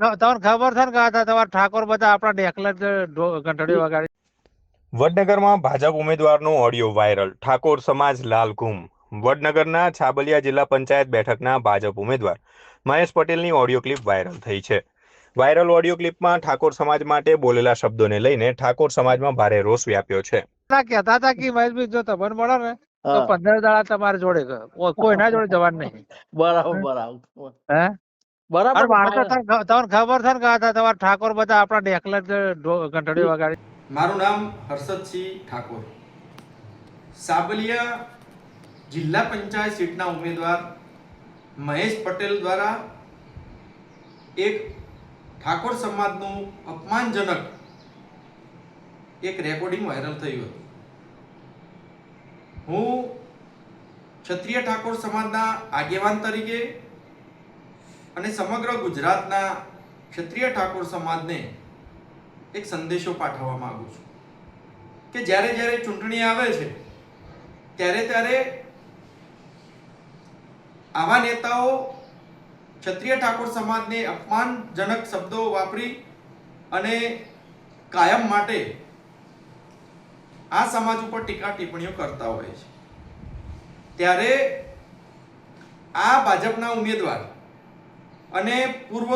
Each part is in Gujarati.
તમને ખબર છે ને કે તમારા ઠાકોર બધા આપણા ઢેકલે ઘંટડી વગાડી. વડનગરમાં ભાજપ ઉમેદવારનો ઓડિયો વાયરલ. ઠાકોર સમાજ લાલઘૂમ. વડનગરના છાબલિયા જિલ્લા પંચાયત બેઠકના ભાજપ ઉમેદવાર મહેશ પટેલની ઓડિયો ક્લિપ વાયરલ થઈ છે. વાયરલ ઓડિયો ક્લિપમાં ઠાકોર સમાજ માટે બોલેલા શબ્દોને લઈને ઠાકોર સમાજમાં ભારે રોષ વ્યાપ્યો છે. કહેતા હતા કે મહેશભાઈ જો તમને મળે ને તો 15 દાડા તમારે જોડે કોઈ ના જોડે જવાનું નહીં. બરાબર બરાબર હે બરાબર. તમને ખબર છે ને કે તમારા ઠાકોર બધા આપણા ઢેકલે ઘંટડી વગાડી. મારું નામ હર્ષદસિંહ ઠાકોર, સાબલિયા જિલ્લા પંચાયત સીટના ઉમેદવાર મહેશ પટેલ દ્વારા એક ઠાકોર સમાજનું અપમાનજનક એક રેકોર્ડિંગ વાયરલ થયું હતું. હું ક્ષત્રિય ઠાકોર સમાજના આગેવાન તરીકે અને સમગ્ર ગુજરાતના ક્ષત્રિય ઠાકોર સમાજને એક સંદેશો પાઠવવા માંગુ છું કે જ્યારે જ્યારે ચૂંટણી આવે છે ત્યારે આવા નેતાઓ ક્ષત્રિય ઠાકોર સમાજને અપમાનજનક શબ્દો વાપરી અને કાયમ માટે આ સમાજ ઉપર ટીકા ટિપ્પણીઓ કરતા હોય છે. ત્યારે આ ભાજપના ઉમેદવાર અને પૂર્વ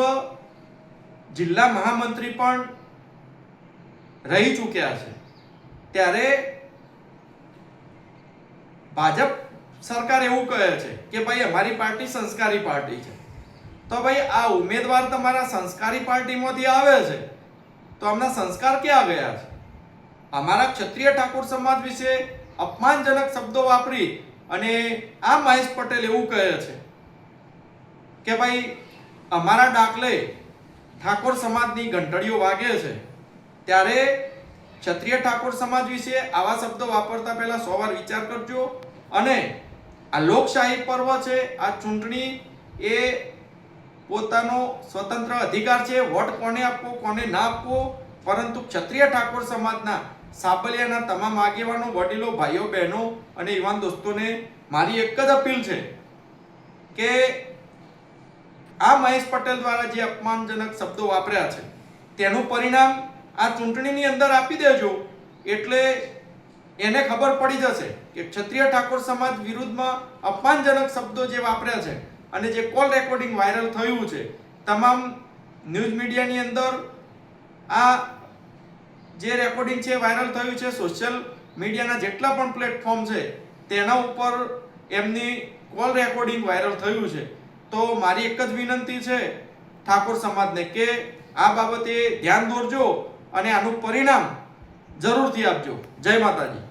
જિલ્લા મહામંત્રી પણ રહી ચૂક્યા છે. ત્યારે ભાજપ સરકાર એવું કહે છે કે ભાઈ અમારી પાર્ટી સંસ્કારી પાર્ટી છે. તો ભાઈ આ ઉમેદવાર તમારા સંસ્કારી પાર્ટીમાંથી આવે છે તો આમના સંસ્કાર ક્યાં ગયા છે? અમારા ક્ષત્રિય ઠાકોર સમાજ વિશે અપમાનજનક શબ્દો વાપરી અને આ મહેશ પટેલ એવું કહે છે કે ભાઈ અમારા ડાકલે ઠાકોર સમાજની ઘંટડીઓ વાગે છે. ત્યારે ક્ષત્રિય ઠાકોર સમાજ વિશે આવા શબ્દો વાપરતા પહેલા 100 વાર વિચાર કરજો. અને આ લોકશાહી પર્વ છે, આ ચૂંટણી એ પોતાનો સ્વતંત્ર અધિકાર છે, વોટ કોને આપવો કોને ના આપવો. પરંતુ ક્ષત્રિય ઠાકોર સમાજના સાબલિયાના તમામ આગેવાનો, વડીલો, ભાઈઓ, બહેનો અને યુવાન દોસ્તોને મારી એક જ અપીલ છે કે આ મહેશ પટેલ દ્વારા જે અપમાનજનક શબ્દો વાપર્યા છે તેનું પરિણામ આ ચૂંટણીની અંદર આપી દેજો. એટલે એને ખબર પડી જશે કે ક્ષત્રિય ઠાકોર સમાજ વિરુદ્ધમાં અપમાનજનક શબ્દો જે વાપર્યા છે અને જે કોલ રેકોર્ડિંગ વાયરલ થયું છે, તમામ ન્યૂઝ મીડિયાની અંદર આ જે રેકોર્ડિંગ છે વાયરલ થયું છે, સોશિયલ મીડિયાના જેટલા પણ પ્લેટફોર્મ છે તેના ઉપર એમની કોલ રેકોર્ડિંગ વાયરલ થયું છે. તો મારી એક જ વિનંતી છે ઠાકોર સમાજને કે આ બાબતે ધ્યાન દોરજો અને આનું પરિણામ જરૂરથી આપજો. જય માતાજી.